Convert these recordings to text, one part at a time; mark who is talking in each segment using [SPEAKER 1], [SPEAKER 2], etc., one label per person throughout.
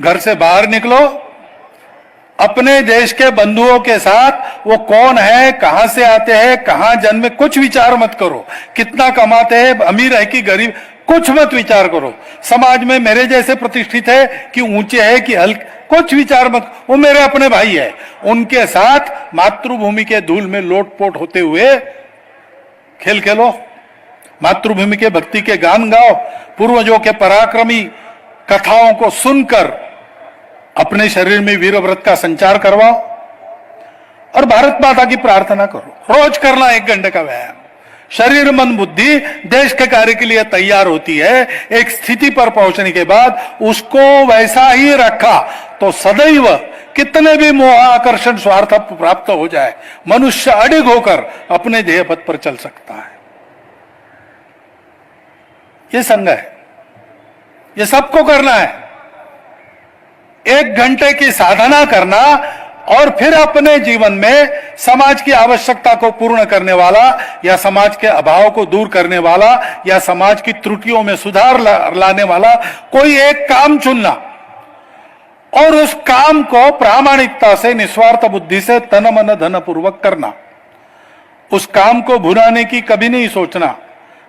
[SPEAKER 1] घर से बाहर निकलो, अपने देश के बंधुओं के साथ वो कौन है, कहां से आते हैं, कहां जन्मे, कुछ विचार मत करो। कितना कमाते हैं, अमीर है कि गरीब, कुछ मत विचार करो। समाज में मेरे जैसे प्रतिष्ठित है कि ऊंचे है कि हल्के, कुछ विचार मत। वो मेरे अपने भाई है, उनके साथ मातृभूमि के धूल में लोटपोट होते हुए खेल खेलो, मातृभूमि के भक्ति के गान गाओ, पूर्वजों के पराक्रमी कथाओं को सुनकर अपने शरीर में वीर व्रत का संचार करवाओ और भारत माता की प्रार्थना करो। रोज करना 1 घंटे का व्यायाम। शरीर मन बुद्धि देश के कार्य के लिए तैयार होती है। एक स्थिति पर पहुंचने के बाद उसको वैसा ही रखा तो सदैव कितने भी मोह आकर्षण स्वार्थ प्राप्त हो जाए, मनुष्य अडिग होकर अपने ध्येय पथ पर चल सकता है। ये संघ है, ये सबको करना है। 1 घंटे की साधना करना और फिर अपने जीवन में समाज की आवश्यकता को पूर्ण करने वाला या समाज के अभाव को दूर करने वाला या समाज की त्रुटियों में सुधार लाने वाला कोई एक काम चुनना और उस काम को प्रामाणिकता से, निस्वार्थ बुद्धि से, तन मन धन पूर्वक करना। उस काम को भुनाने की कभी नहीं सोचना,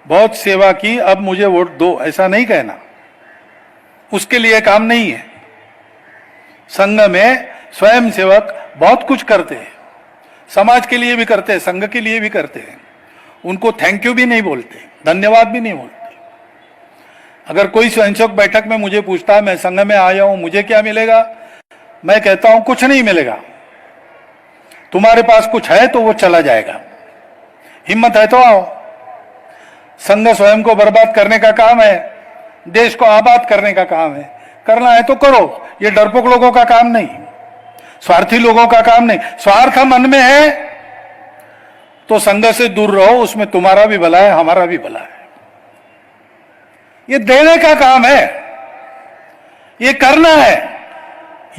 [SPEAKER 1] बहुत सेवा की अब मुझे वोट दो, ऐसा नहीं कहना। उसके लिए काम नहीं है। संघ में स्वयं सेवक बहुत कुछ करते हैं, समाज के लिए भी करते हैं, संघ के लिए भी करते हैं। उनको थैंक यू भी नहीं बोलते, धन्यवाद भी नहीं बोलते। अगर कोई स्वयंसेवक बैठक में मुझे पूछता है मैं संघ में आया हूं, मुझे क्या मिलेगा, मैं कहता हूं कुछ नहीं मिलेगा। तुम्हारे पास कुछ है तो वो चला जाएगा, हिम्मत है तो आओ। संघ स्वयं को बर्बाद करने का काम है, देश को आबाद करने का काम है। करना है तो करो, ये डरपोक लोगों का काम नहीं, स्वार्थी लोगों का काम नहीं। स्वार्थ मन में है तो संघ से दूर रहो, उसमें तुम्हारा भी भला है, हमारा भी भला है। ये देने का काम है, ये करना है।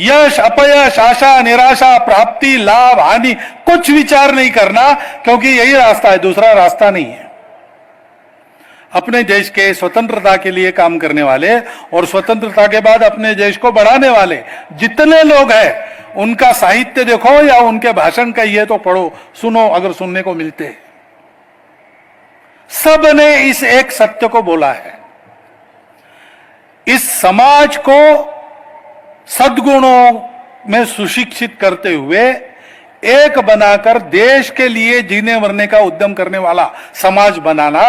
[SPEAKER 1] यश अपयश, आशा निराशा, प्राप्ति लाभ हानि कुछ विचार नहीं करना, क्योंकि यही रास्ता है, दूसरा रास्ता नहीं है। अपने देश के स्वतंत्रता के लिए काम करने वाले और स्वतंत्रता के बाद अपने देश को बढ़ाने वाले जितने लोग हैं, उनका साहित्य देखो या उनके भाषण कहिए तो पढ़ो, सुनो अगर सुनने को मिलते। सब ने इस एक सत्य को बोला है, इस समाज को सद्गुणों में सुशिक्षित करते हुए एक बनाकर देश के लिए जीने मरने का उद्यम करने वाला समाज बनाना,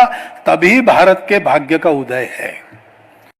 [SPEAKER 1] तभी भारत के भाग्य का उदय है।